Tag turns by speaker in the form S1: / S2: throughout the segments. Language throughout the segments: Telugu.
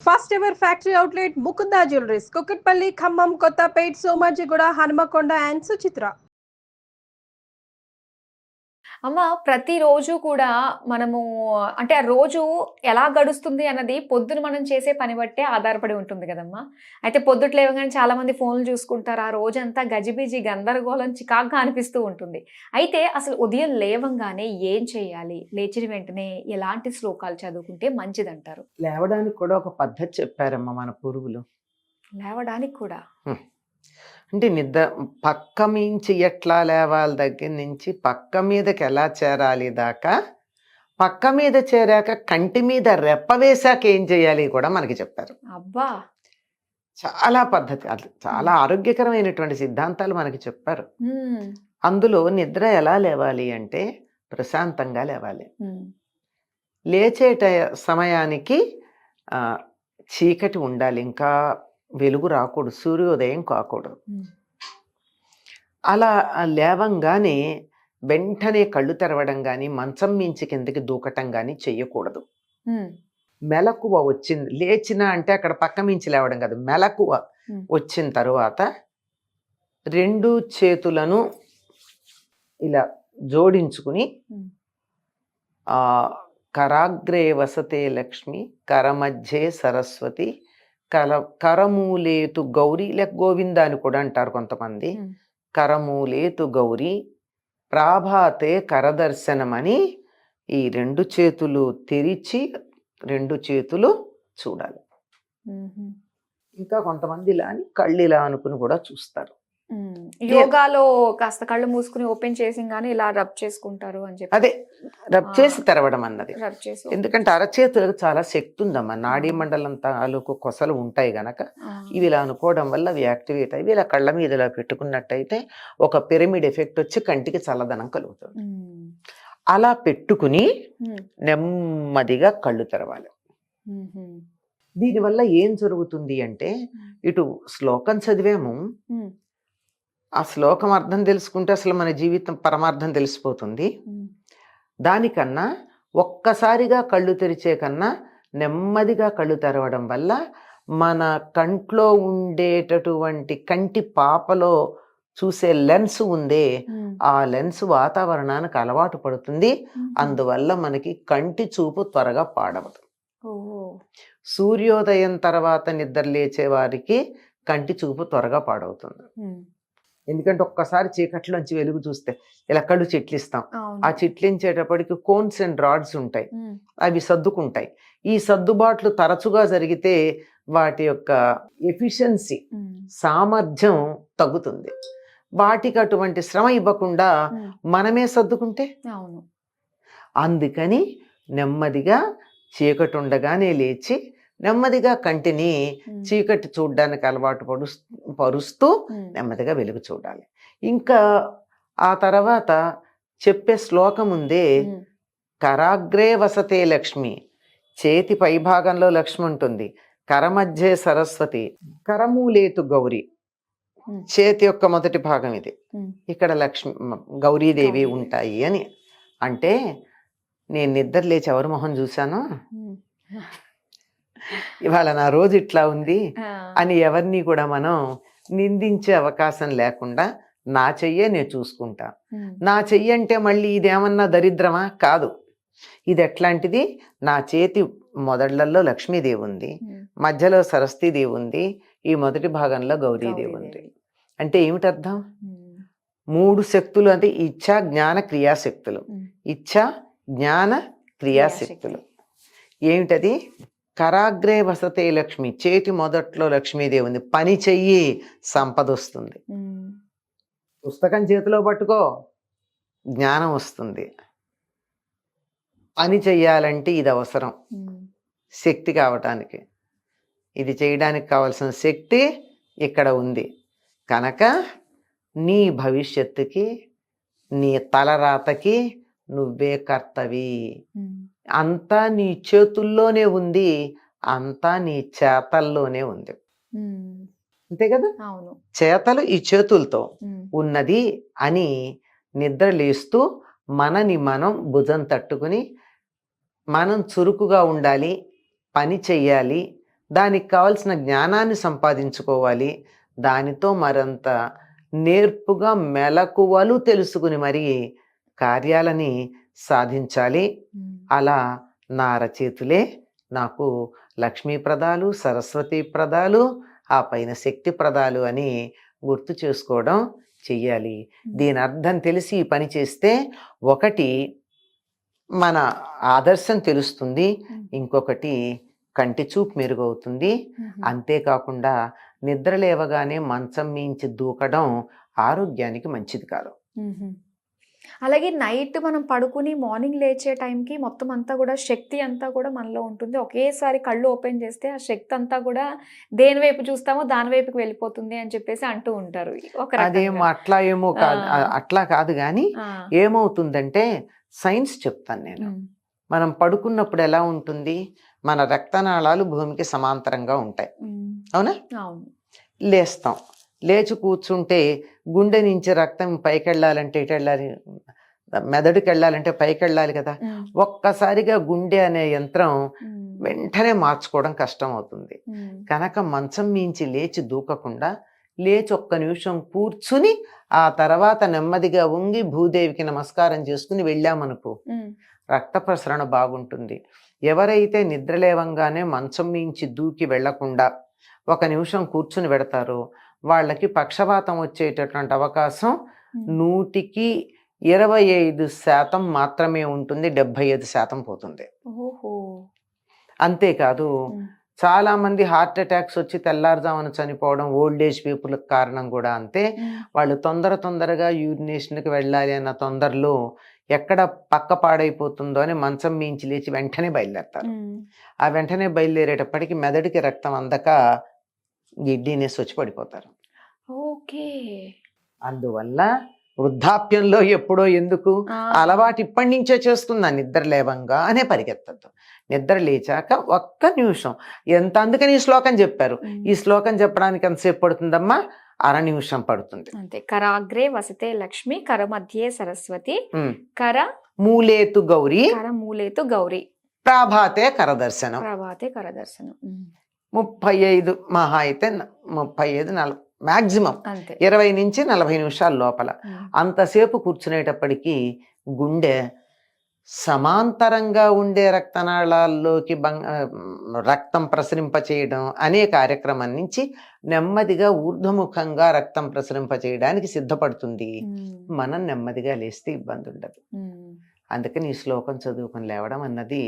S1: First ever factory outlet Mukunda jewelleries Kukatpally, Khammam, Kothapet, Somajiguda, Hanumakonda and Suchitra.
S2: అమ్మ ప్రతిరోజు కూడా మనము అంటే ఆ రోజు ఎలా గడుస్తుంది అన్నది పొద్దున మనం చేసే పని బట్టే ఆధారపడి ఉంటుంది కదమ్మా! అయితే పొద్దుట లేవగానే చాలామంది ఫోన్‌లు చూసుకుంటారు. ఆ రోజంతా గజిబిజి, గందరగోళం, చికాకుగా అనిపిస్తూ ఉంటుంది. అయితే అసలు ఉదయం లేవంగానే ఏం చేయాలి? లేచిన వెంటనే ఎలాంటి శ్లోకాలు చదువుకుంటే మంచిదంటారు?
S3: లేవడానికి కూడా ఒక పద్ధతి చెప్పారమ్మా మన పూర్వులు.
S2: లేవడానికి కూడా.
S3: హ్మ్. అంటే నిద్ర పక్క మించి ఎట్లా లేవాలి దగ్గర నుంచి పక్క మీదకి ఎలా చేరాలి దాకా, పక్క మీద చేరాక కంటి మీద రెప్ప వేశాక ఏం చేయాలి కూడా మనకి చెప్పారు.
S2: అబ్బా!
S3: చాలా పద్ధతి అది చాలా ఆరోగ్యకరమైనటువంటి సిద్ధాంతాలు మనకి చెప్పారు.
S2: హ్మ్.
S3: అందులో నిద్ర ఎలా లేవాలి అంటే ప్రశాంతంగా లేవాలి.
S2: హ్మ్.
S3: లేచే సమయానికి చీకటి ఉండాలి, ఇంకా వెలుగు రాకూడదు, సూర్యోదయం కాకూడదు.
S2: హ్మ్.
S3: అలా లేవంగానే వెంటనే కళ్ళు తెరవడం కానీ మంచం మించి కిందకి దూకటం కానీ చెయ్యకూడదు.
S2: హ్మ్.
S3: మెలకువ వచ్చింది, లేచిన అంటే అక్కడ పక్క మించి లేవడం కాదు, మెలకువ వచ్చిన తరువాత 2 చేతులను ఇలా జోడించుకుని కరాగ్రే వసతే లక్ష్మి కరమధ్యే సరస్వతి కరమూలేతు గౌరీ లేక గోవింద అని కూడా అంటారు కొంతమంది. కరమూలేతు గౌరీ ప్రాభాతే కరదర్శనమని ఈ 2 చేతులు తెరిచి 2 చేతులు చూడాలి. ఇంకా కొంతమంది ఇలా అని కళ్ళు ఇలా అనుకుని కూడా చూస్తారు.
S2: యోగాలో కాస్త కళ్ళు మూసుకుని ఓపెన్ చేసి గానీ ఇలా రబ్ చేసుకుంటారు అని చెప్పి.
S3: అదే రబ్ చేసి తెరవడం అన్నది. ఎందుకంటే అరచేతులకు చాలా శక్తి ఉందమ్మా. నాడీ మండలం తాలూకు కొసలు ఉంటాయి గనక ఇవి ఇలా అనుకోవడం వల్ల అవి యాక్టివేట్ అయ్యి ఇలా కళ్ళ మీద ఇలా పెట్టుకున్నట్టయితే ఒక పిరమిడ్ ఎఫెక్ట్ వచ్చి కంటికి చల్లదనం కలుగుతుంది. అలా పెట్టుకుని నెమ్మదిగా కళ్ళు తెరవాలి. దీనివల్ల ఏం జరుగుతుంది అంటే, ఇటు శ్లోకం చదివాము, ఆ శ్లోకం అర్థం తెలుసుకుంటే అసలు మన జీవితం పరమార్థం తెలిసిపోతుంది. దానికన్నా ఒక్కసారిగా కళ్ళు తెరిచే కన్నా నెమ్మదిగా కళ్ళు తెరవడం వల్ల మన కంట్లో ఉండేటటువంటి కంటి పాపలో చూసే లెన్స్ ఉందే, ఆ లెన్స్ వాతావరణానికి అలవాటు పడుతుంది. అందువల్ల మనకి కంటి చూపు త్వరగా పాడవదు. సూర్యోదయం తర్వాత నిద్ర లేచే వారికి కంటి చూపు త్వరగా పాడవుతుంది. ఎందుకంటే ఒక్కసారి చీకట్లోంచి వెలుగు చూస్తే ఇలా కళ్ళు చిట్లిస్తాం. ఆ చిట్లించేటప్పటికి కోన్స్ అండ్ రాడ్స్ ఉంటాయి, అవి సర్దుకుంటాయి. ఈ సర్దుబాట్లు తరచుగా జరిగితే వాటి యొక్క ఎఫిషియన్సీ, సామర్థ్యం తగ్గుతుంది. వాటికి అటువంటి శ్రమ ఇవ్వకుండా మనమే సర్దుకుంటే, అందుకని నెమ్మదిగా చీకటి ఉండగానే లేచి నెమ్మదిగా కంటిని చీకటి చూడడానికి అలవాటు పరుస్తూ నెమ్మదిగా వెలుగు చూడాలి. ఇంకా ఆ తర్వాత చెప్పే శ్లోకం ఉందే, కరాగ్రే వసతే లక్ష్మి, చేతి పై భాగంలో లక్ష్మి ఉంటుంది, కరమధ్యే సరస్వతి, కరమూలేతు గౌరీ, చేతి యొక్క మొదటి భాగం ఇది, ఇక్కడ లక్ష్మి గౌరీదేవి ఉంటాయి అని. అంటే నేను నిద్ర లేచి ఎవరి మొహం చూశానో, ఇవాళ నా రోజు ఇట్లా ఉంది అని ఎవరిని కూడా మనం నిందించే అవకాశం లేకుండా నా చెయ్యే నేను చూసుకుంటా. నా చెయ్యి అంటే మళ్ళీ ఇదేమన్నా దరిద్రమా? కాదు. ఇది ఎట్లాంటిది, నా చేతి మొదళ్లలో లక్ష్మీదేవి ఉంది, మధ్యలో సరస్వతీదేవి ఉంది, ఈ మొదటి భాగంలో గౌరీదేవి ఉంది. అంటే ఏమిటి అర్థం? 3 శక్తులు, అంటే ఇచ్ఛా జ్ఞాన క్రియాశక్తులు. ఇచ్ఛా జ్ఞాన క్రియాశక్తులు ఏమిటది? కరాగ్రే వసతే లక్ష్మి, చేతి మొదట్లో లక్ష్మీదేవి ఉంది, పని చెయ్యి సంపద వస్తుంది. పుస్తకం చేతిలో పట్టుకో జ్ఞానం వస్తుంది. పని చెయ్యాలంటే ఇది అవసరం, శక్తి కావటానికి. ఇది చేయడానికి కావాల్సిన శక్తి ఇక్కడ ఉంది కనుక నీ భవిష్యత్తుకి, నీ తలరాతకి నువ్వే కర్తవి. అంతా నీ చేతుల్లోనే ఉంది, అంతా నీ చేతల్లోనే ఉంది. అంతే కదా, చేతలు ఈ చేతులతో ఉన్నది అని నిద్ర లేస్తూ మనని మనం భుజం తట్టుకుని మనం చురుకుగా ఉండాలి, పని చెయ్యాలి, దానికి కావలసిన జ్ఞానాన్ని సంపాదించుకోవాలి. దానితో మరంత నేర్పుగా మెలకువలు తెలుసుకుని మరి కార్యాలని సాధించాలి. అలా నా రచయితులే నాకు లక్ష్మీప్రదాలు, సరస్వతీ ప్రదాలు, ఆ పైన శక్తి ప్రదాలు అని గుర్తు చేసుకోవడం చెయ్యాలి. దీని అర్థం తెలిసి ఈ పని చేస్తే ఒకటి మన ఆదర్శం తెలుస్తుంది, ఇంకొకటి కంటి చూపు మెరుగవుతుంది. అంతేకాకుండా నిద్ర లేవగానే మంచం మించి దూకడం ఆరోగ్యానికి మంచిది కాదు.
S2: అలాగే నైట్ మనం పడుకుని మార్నింగ్ లేచే టైంకి మొత్తం అంతా కూడా శక్తి అంతా కూడా మనలో ఉంటుంది. ఒకేసారి కళ్ళు ఓపెన్ చేస్తే ఆ శక్తి అంతా కూడా దేని వైపు చూస్తామో దాని వైపుకి వెళ్ళిపోతుంది అని చెప్పేసి అంటూ ఉంటారు. ఒక
S3: అదేమో అట్లా ఏమో కాదు, అట్లా కాదు. కానీ ఏమవుతుందంటే సైన్స్ చెప్తాను నేను. మనం పడుకున్నప్పుడు ఎలా ఉంటుంది, మన రక్తనాళాలు భూమికి సమాంతరంగా ఉంటాయి, అవునా? లేస్తాం, లేచి కూర్చుంటే గుండె నుంచి రక్తం పైకి వెళ్ళాలంటే ఎటు వెళ్ళాలి, మెదడుకి వెళ్ళాలంటే పైకి వెళ్ళాలి కదా. ఒక్కసారిగా గుండె అనే యంత్రం వెంటనే మార్చుకోవడం కష్టం అవుతుంది. కనుక మంచం మించి లేచి దూకకుండా లేచి ఒక్క నిమిషం కూర్చుని ఆ తర్వాత నెమ్మదిగా వంగి భూదేవికి నమస్కారం చేసుకుని వెళ్ళామనుకో, రక్త ప్రసరణ బాగుంటుంది. ఎవరైతే నిద్రలేవంగానే మంచం మించి దూకి వెళ్లకుండా ఒక నిమిషం కూర్చుని పెడతారో వాళ్ళకి పక్షపాతం వచ్చేటటువంటి అవకాశం 125% మాత్రమే ఉంటుంది, 75% పోతుంది. అంతేకాదు చాలా మంది హార్ట్ అటాక్స్ వచ్చి తెల్లారుజామున చనిపోవడం ఓల్డేజ్ పీపుల్ కారణం కూడా అంతే. వాళ్ళు తొందరగా యూరినేషన్కి వెళ్ళాలి అన్న తొందరలో ఎక్కడ పక్క పాడైపోతుందో అని మంచం మించి లేచి వెంటనే బయలుదేరతారు. ఆ వెంటనే బయలుదేరేటప్పటికి మెదడుకి రక్తం అందక గిడ్డీనెస్ వచ్చి పడిపోతారు. అందువల్ల వృద్ధాప్యంలో ఎప్పుడో ఎందుకు, అలవాటు ఇప్పటి నుంచే చేస్తున్నా. నిద్ర లేవంగానే పరిగెత్తద్దు, నిద్ర లేచాక ఒక్క నిమిషం ఎంత. అందుకని ఈ శ్లోకం చెప్పారు. ఈ శ్లోకం చెప్పడానికి ఎంతసేపు పడుతుందమ్మా? 1/2 నిమిషం పడుతుంది.
S2: అంతే. కరాగ్రే వసతే లక్ష్మి, కర మధ్యే సరస్వతి, కర
S3: మూలేతు గౌరీ,
S2: మూలేతు గౌరీ,
S3: ప్రాభాతే కరదర్శనం. 35 మహా అయితే 35-40 మాక్సిమం 20 నుంచి 40 నిమిషాల లోపల. అంతసేపు కూర్చునేటప్పటికీ గుండె సమాంతరంగా ఉండే రక్తనాళాల్లోకి రక్తం ప్రసరింపచేయడం అనే కార్యక్రమం నుంచి నెమ్మదిగా ఊర్ధ్వముఖంగా రక్తం ప్రసరింపచేయడానికి సిద్ధపడుతుంది. మనం నెమ్మదిగా లేస్తే ఇబ్బంది ఉండదు. అందుకని ఈ శ్లోకం చదువుకొని లేవడం అన్నది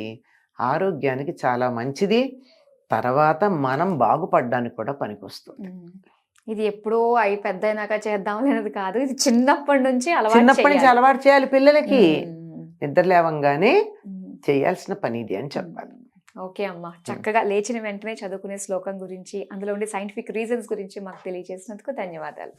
S3: ఆరోగ్యానికి చాలా మంచిది. తర్వాత మనం బాగుపడడానికి కూడా పనికొస్తుంది.
S2: ఇది ఎప్పుడో పెద్ద అయినాక చేద్దాం అనేది కాదు, ఇది చిన్నప్పటి నుంచి
S3: అలవాటు చేయాలి పిల్లలకి. నిద్ర లేవంగానే చేయాల్సిన పని ఇది అని చెప్పాలి.
S2: ఓకే అమ్మా, చక్కగా లేచిన వెంటనే చదువుకునే శ్లోకం గురించి, అందులో ఉండే సైంటిఫిక్ రీజన్స్ గురించి మాకు తెలియజేసినందుకు ధన్యవాదాలు.